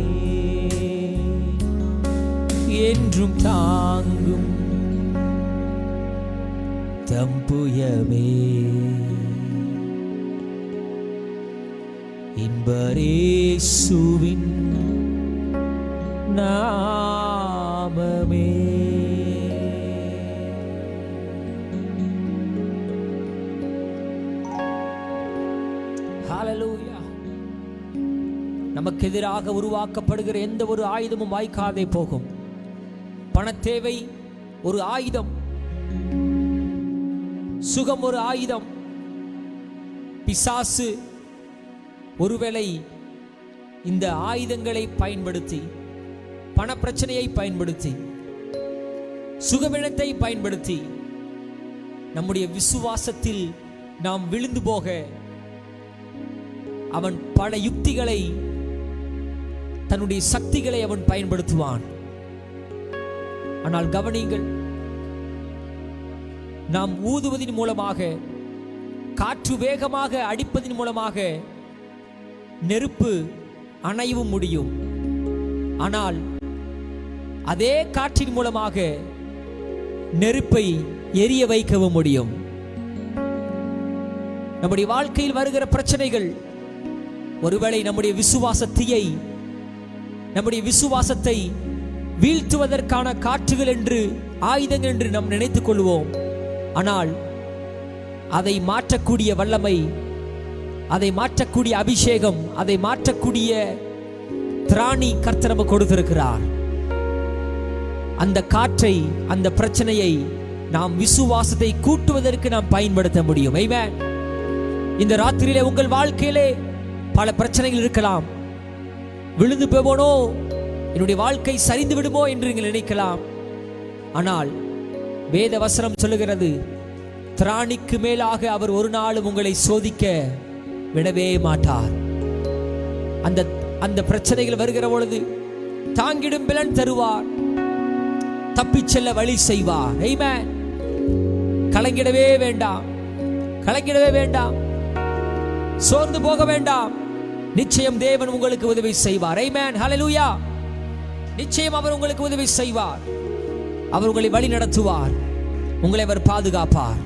என்றும் தாங்கும் தம் புயமே. இன்பரே இயேசுவின் நாமமே. ஹல்லேலூயா. நமக்கு எதிராக உருவாக்கப்படுகிற எந்த ஒரு ஆயுதமும் வாய்க்காதே போகும். பணத்தேவை ஒரு ஆயுதம், சுகம் ஒரு ஆயுதம். பிசாசு ஒருவேளை இந்த ஆயுதங்களை பயன்படுத்தி, பண பிரச்சனையை பயன்படுத்தி, சுகவினத்தை பயன்படுத்தி நம்முடைய விசுவாசத்தில் நாம் விழுந்து போக அவன் பல யுக்திகளை, தன்னுடைய சக்திகளை அவன் பயன்படுத்துவான். ஆனால் கவனியுங்கள், நாம் ஊதுவதின் மூலமாக, காற்று வேகமாக அடிப்பதின் மூலமாக நெருப்பு அணையவும் முடியும். ஆனால் அதே காற்றின் மூலமாக நெருப்பை எரிய வைக்கவும் முடியும். நம்முடைய வாழ்க்கையில் வருகிற பிரச்சனைகள் ஒருவேளை நம்முடைய விசுவாசத்தை, நம்முடைய விசுவாசத்தை வீழ்த்துவதற்கான காற்றுகள் என்று, ஆயுதங்கள் என்று நாம் நினைத்துக் கொள்வோம். ஆனால் அதை மாற்றக்கூடிய வல்லமை, அதை மாற்றக்கூடிய அபிஷேகம், அதை மாற்றக்கூடிய திராணி கர்த்தர் நமக்கு கொடுத்திருக்கிறார். அந்த காற்றை, அந்த பிரச்சனையை நாம் விசுவாசத்தை கூட்டுவதற்கு நாம் பயன்படுத்த முடியும். ஆமென். இந்த ராத்திரியிலே உங்கள் வாழ்க்கையிலே பல பிரச்சனைகள் இருக்கலாம். விழுந்து போவோனோ, என்னுடைய வாழ்க்கை சரிந்து விடுமோ என்று நீங்கள் நினைக்கலாம். ஆனால் வேத வசனம் சொல்லுகிறது, திராணிக்கு மேலாக அவர் ஒரு நாளும் உங்களை சோதிக்க விடவே மாட்டார். அந்த பிரச்சனைகள் வருகிற பொழுது தாங்கிடும் பலன் தருவார், தப்பிச் செல்ல வழி செய்வார். ஆமென். கலங்கிடவே வேண்டாம், கலங்கிடவே வேண்டாம், சோர்ந்து போக வேண்டாம். நிச்சயம் தேவன் உங்களுக்கு உதவி செய்வார். ஆமென். ஹல்லேலூயா. நிச்சயம் அவர் உங்களுக்கு உதவி செய்வார். அவர் உங்களை வழி நடத்துவார், உங்களை அவர் பாதுகாப்பார்.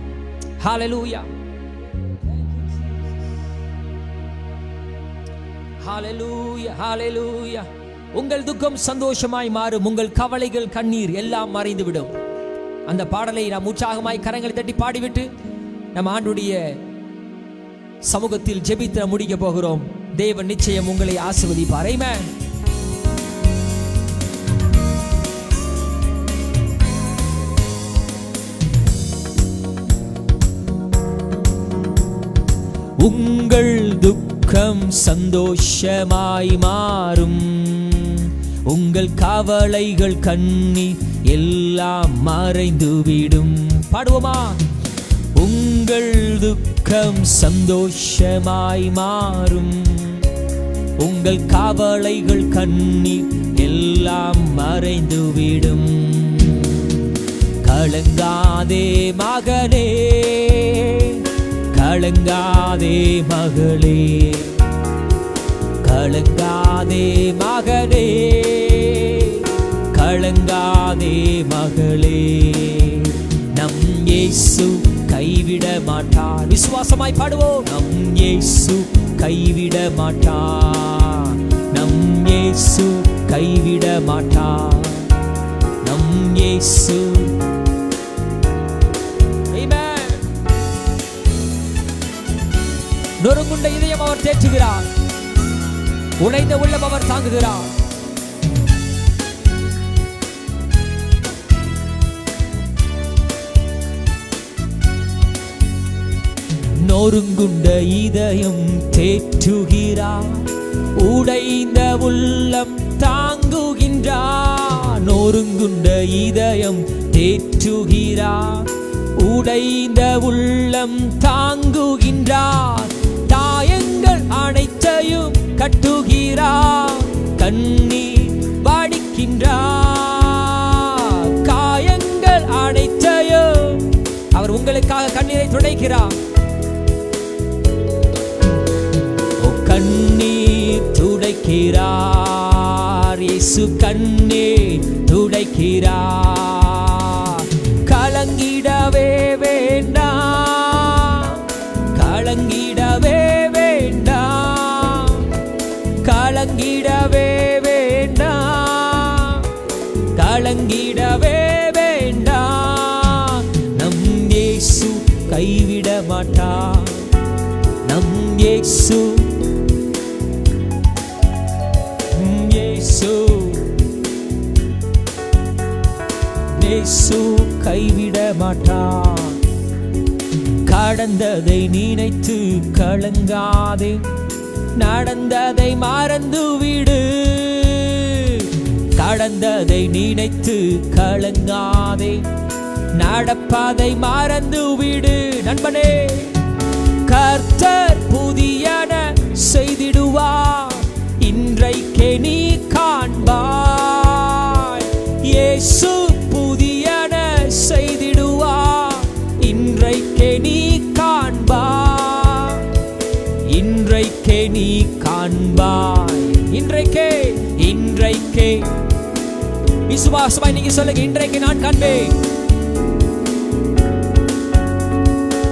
ஹல்லேலூயா. ஹல்லேலூயா. ஹல்லேலூயா. உங்கள் துக்கம் சந்தோஷமாய் மாறும், உங்கள் கவலைகள், கண்ணீர் எல்லாம் மறைந்துவிடும். அந்த பாடலை நாம் உற்சாகமாய் கரங்களை தட்டி பாடிவிட்டு நம் ஆண்டுடைய சமூகத்தில் ஜெபித்து முடிக்க போகிறோம். தேவன் நிச்சயம் உங்களை ஆசீர்வதிப்பார். ஆமென். உங்கள் துக்கம் சந்தோஷமாய் மாறும், உங்கள் கவலைகள், கண்ணீர் எல்லாம் மறைந்துவிடும். பாடுவோமா? உங்கள் துக்கம் சந்தோஷமாய் மாறும், உங்கள் கவலைகள், கண்ணீர் எல்லாம் மறைந்துவிடும். கலங்காதே, கலங்காதே மகனே, கலங்காதே மகளே, கலங்காதே மகனே, கலங்காதே மகளே. நம் இயேசு கைவிட மாட்டார். விசுவாசமாய் பாடுவோம். நம் இயேசு கைவிட மாட்டார். நம் இயேசு கைவிட மாட்டார். நம் இயேசு. ஆமென். நொறுங்குண்ட இதயம் அவர் தேற்றுகிறார். உடைந்த உள்ளம் அவர் தாங்குகிறார். நொறுங்குண்ட இதயம் தேற்றுகிறார். உடைந்த உள்ளம் தாங்குகின்றார். நொறுங்குண்ட இதயம் தேற்றுகிறார். உடைந்த உள்ளம் தாங்குகின்றார். தாயங்கள் அனைத்தையும் கட்டுகிறார். கண்ணீர் வடிக்கின்றார். காயங்கள் அனைத்தையும் அவர் உங்களுக்காக கண்ணீரை துடைக்கிறார். கண்ணீர் துடைக்கிறார். இயேசு கண்ணீர் துடைக்கிறார். கலங்கிடவே வேண்டாம், கலங்கிடவே வேண்டாம், கலங்கிடவே வேண்டாம், கலங்கிடவே வேண்டாம். நம் இயேசு கைவிட மாட்டார். நம் இயேசு இயேசு கைவிட மாட்டார். கடந்ததை நினைத்து கலங்காதே, நடந்ததை மறந்துவிடு. கடந்ததை நினைத்து கலங்காதே, நடப்பதை மறந்துவிடு. நண்பனே, கர்த்தர் புதியன செய்திடுவார். இன்றைக்கே நீ காண்பாய். இயேசு புதியன செய்திடுவார். இன்றைக்கே நீ காண்பாய். இன்றைக்கே நீ காண்பாய். இன்றைக்கே, இன்றைக்கே விசுவாசமாய் நீங்க சொல்லுங்க. இன்றைக்கு நான் காண்பேன்.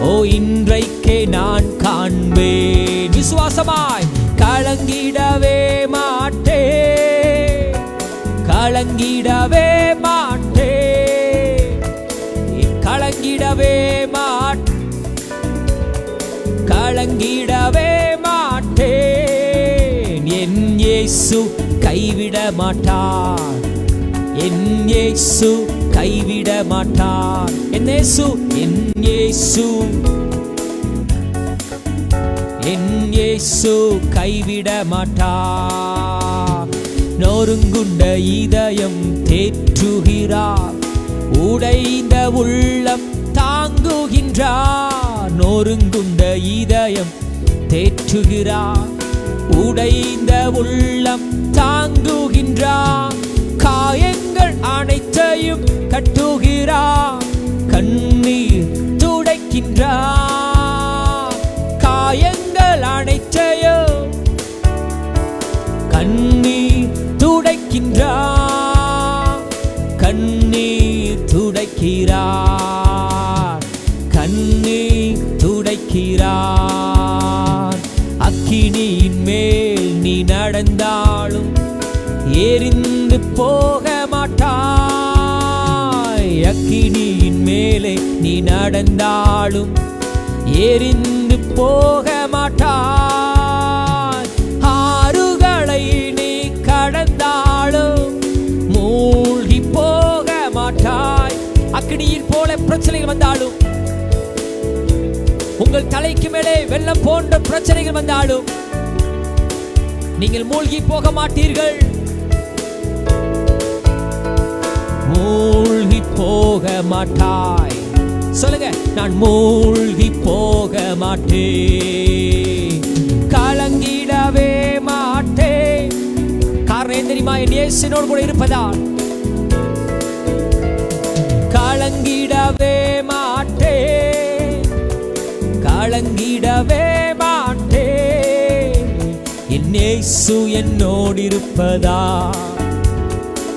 ஓ, இன்றைக்கே நான் காண்பேன். விசுவாசமாய் கலங்கிடவே மாட்டேன், கலங்கிடவே மாட்டேன், கலங்கிடவே கலங்கிடவே மாட்டேன். என் இயேசு கைவிட மாட்டார். என் இயேசு கைவிட மாட்டார். என் இயேசு, என் இயேசு, என் இயேசு கைவிட மாட்டார். நொறுங்குண்ட இதயம் தேற்றுகிறார். உடைந்த உள்ளம் தாங்குகின்றார். நொறுங்குண்ட இதயம் தேற்றுகிறார். உடைந்த உள்ளம் தாங்குகின்றார். காயங்கள் அனைத்தையும் கட்டுகிறார். கண்ணீர் துடைக்கின்றார். காயங்கள் அனைத்தையும் கண்ணீர் துடைக்கின்றார். கண்ணீர் துடைக்கிறார். கண்ணீர் துடைக்கிறார். அக்கினியின் மேல் நீ நடந்தாலும் எரிந்து போக மாட்டாய். அக்கினியின் மேலே நீ நடந்தாலும் எரிந்து போக மாட்டாய். ஆறுகளை நீ கடந்தாலும் மூழ்கி போக மாட்டாய். அக்கினியின் போல பிரச்சனைகள் வந்தாலும், உங்கள் தலைக்கு மேலே வெள்ளம் போன்ற பிரச்சனைகள் வந்தாலும் நீங்கள் மூழ்கி போக மாட்டீர்கள். மூழ்கி போக மாட்டாய். சொல்லுங்க, நான் மூழ்கி போக மாட்டேன், கலங்கிடவே மாட்டேன். காரணம் என்ன தெரியுமா? என் இயேசுவோடு கூட இருப்பதால். கலங்கிடவே இயேசு என்னோடு இருப்பதா,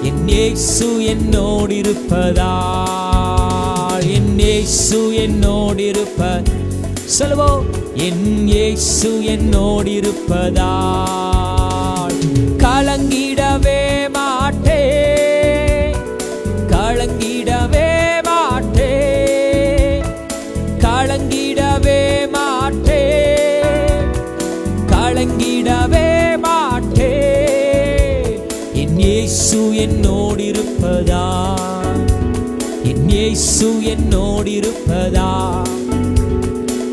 என் இயேசு என்னோடு இருப்பதா, என் இயேசு என்னோடு இருப்ப சொல்லுவோம். என் இயேசு என்னோடு இருப்பதா கலங்கிடவே மாட்டே, கலங்கிடவே மாட்டே, கலங்கிடவே மாட்டே, கலங்கிடவே மாட்டே. என் இயேசு என்னோடு இருப்பதா, என் இயேசு என்னோடு இருப்பதா,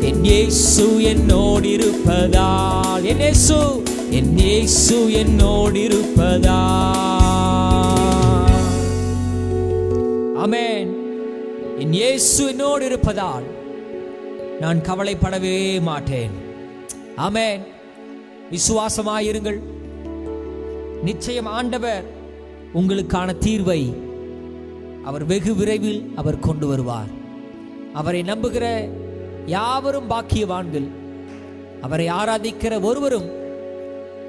என் இயேசு என்னோடு இருப்பதா, என் இயேசு, என் இயேசு என்னோடு இருப்பதா. ஆமென். என் இயேசு என்னோடு இருப்பதால் நான் கவலைப்படவே மாட்டேன். ஆமென். விசுவாசமாயிருங்கள். நிச்சயம் ஆண்டவர் உங்களுக்கான தீர்வை அவர் வெகு விரைவில் அவர் கொண்டு வருவார். அவரை நம்புகிற யாவரும் பாக்கியவான்கள். அவரை ஆராதிக்கிற ஒருவரும்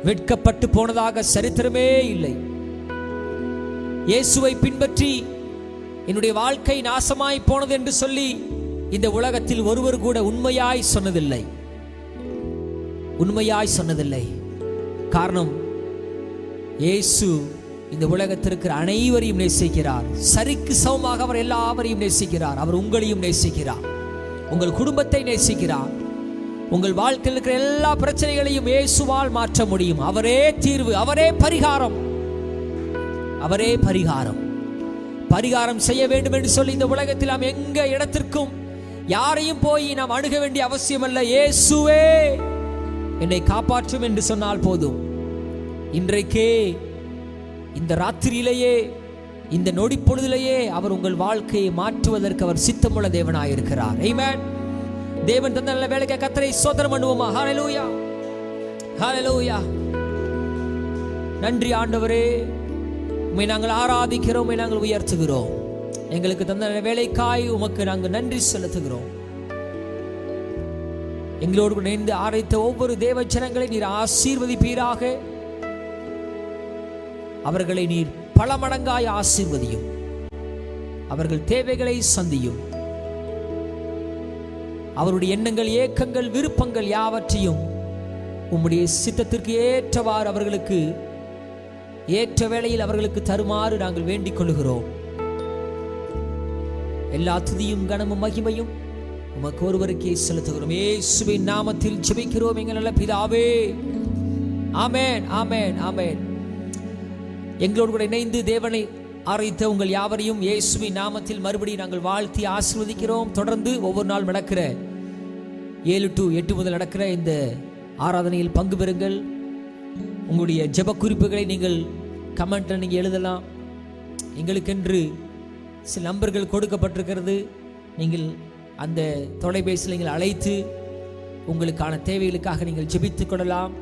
வெட்கப்பட்டு போனதாக சரித்திரமே இல்லை. இயேசுவை பின்பற்றி என்னுடைய வாழ்க்கை நாசமாய் போனது என்று சொல்லி இந்த உலகத்தில் ஒருவர் கூட உண்மையாய் சொன்னதில்லை, உண்மையாய் சொன்னதில்லை. காரணம், இயேசு இந்த உலகத்திற்கு அனைவரையும் நேசிக்கிறார். சரிக்கு சமமாக அவர் எல்லாவரையும் நேசிக்கிறார். அவர் உங்களையும் நேசிக்கிறார், உங்கள் குடும்பத்தை நேசிக்கிறார். உங்கள் வாழ்க்கையில் இருக்கிற எல்லா பிரச்சனைகளையும் இயேசுவால் மாற்ற முடியும். அவரே தீர்வு, அவரே பரிகாரம், அவரே பரிகாரம். பரிகாரம் செய்ய வேண்டும் என்று சொல்லி இந்த உலகத்தில் நாம் எங்க இடத்திற்கும் யாரையும் போய் நாம் அணுக வேண்டிய அவசியம் அல்ல. இயேசுவே என்னை காப்பாற்றும் என்று சொன்னால் போதும். இன்றைக்கே இந்த ராத்திரியிலேயே இந்த நொடி பொழுதிலேயே அவர் உங்கள் வாழ்க்கையை மாற்றுவதற்கு அவர் சித்தமுள்ள தேவனாயிருக்கிறார். ஆமென். தேவன் தந்த நல்ல வேலைக்கு கர்த்தரை ஸ்தோத்திரம் பண்ணுவோமா? ஹல்லேலூயா, ஹல்லேலூயா. நன்றி ஆண்டவரே, உம்மை நாங்கள் ஆராதிக்கிறோம், உம்மை நாங்கள் உயர்த்துகிறோம். எங்களுக்கு தந்த வேலைக்காய் உமக்கு நாங்கள் நன்றி செலுத்துகிறோம். எங்களோடு இணைந்து ஆராய்த்த ஒவ்வொரு தேவ ஜனங்களை நீர் ஆசீர்வதிப்பீராக. அவர்களை நீர் பல மடங்காய் ஆசீர்வதியும். அவர்கள் தேவைகளை சந்தியும். அவருடைய எண்ணங்கள், ஏக்கங்கள், விருப்பங்கள் யாவற்றையும் உம்முடைய சித்தத்திற்கு ஏற்றவாறு அவர்களுக்கு ஏற்ற வேளையில் அவர்களுக்கு தருமாறு நாங்கள் வேண்டிக் கொள்கிறோம். எல்லா துதியும் கனமும் மகிமையும் உமக்கு ஒருவருக்கே செலுத்துகிறோம். இயேசுவின் நாமத்தில் ஜெபிக்கிறோம் எங்கள் நல்ல பிதாவே. ஆமென், ஆமென், ஆமென். எங்களோடு கூட இணைந்து தேவனை ஆராய்த்த உங்கள் யாவரையும் இயேசுவின் நாமத்தில் மறுபடியும் நாங்கள் வாழ்த்தி ஆசீர்வதிக்கிறோம். தொடர்ந்து ஒவ்வொரு நாள் நடக்கிற 7 to 8 முதல் நடக்கிற இந்த ஆராதனையில் பங்கு பெறுங்கள். உங்களுடைய ஜெப குறிப்புகளை நீங்கள் கமெண்ட்டில் நீங்கள் எழுதலாம். எங்களுக்கென்று சில நம்பர்கள் கொடுக்கப்பட்டிருக்கிறது. நீங்கள் அந்த தொலைபேசியில் நீங்கள் அழைத்து உங்களுக்கான தேவைகளுக்காக நீங்கள் ஜெபித்துக் கொள்ளலாம்.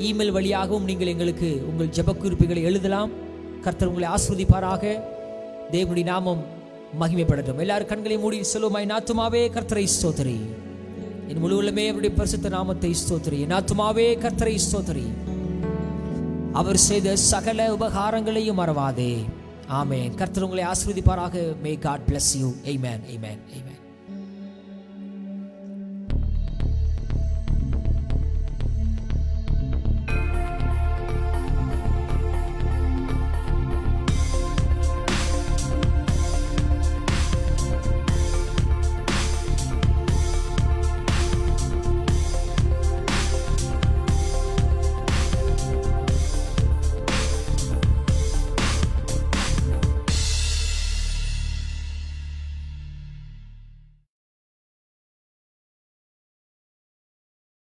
இமெயில் வழியாகவும் நீங்கள் எங்களுக்கு உங்கள் ஜெப குறிப்புகளை எழுதலாம். கர்த்தர் உங்களை ஆசீர்வதிப்பாராக. தேவனுடைய நாமம் மகிமைப்படட்டும். எல்லாரும் கண்களை மூடி சொல்லுவோம். என் ஆத்துமாவே கர்த்தரை ஸ்தோத்திரி, என் முழு உள்ளமே அவருடைய பரிசுத்த நாமத்தை ஸ்தோத்திரி. என் ஆத்துமாவே கர்த்தரை ஸ்தோத்திரி, அவர் செய்த சகல உபகாரங்களையும் மறவாதே. ஆமென். கர்த்தர் உங்களை ஆசீர்வதிப்பாராக. May God bless you. Amen. Amen. Amen.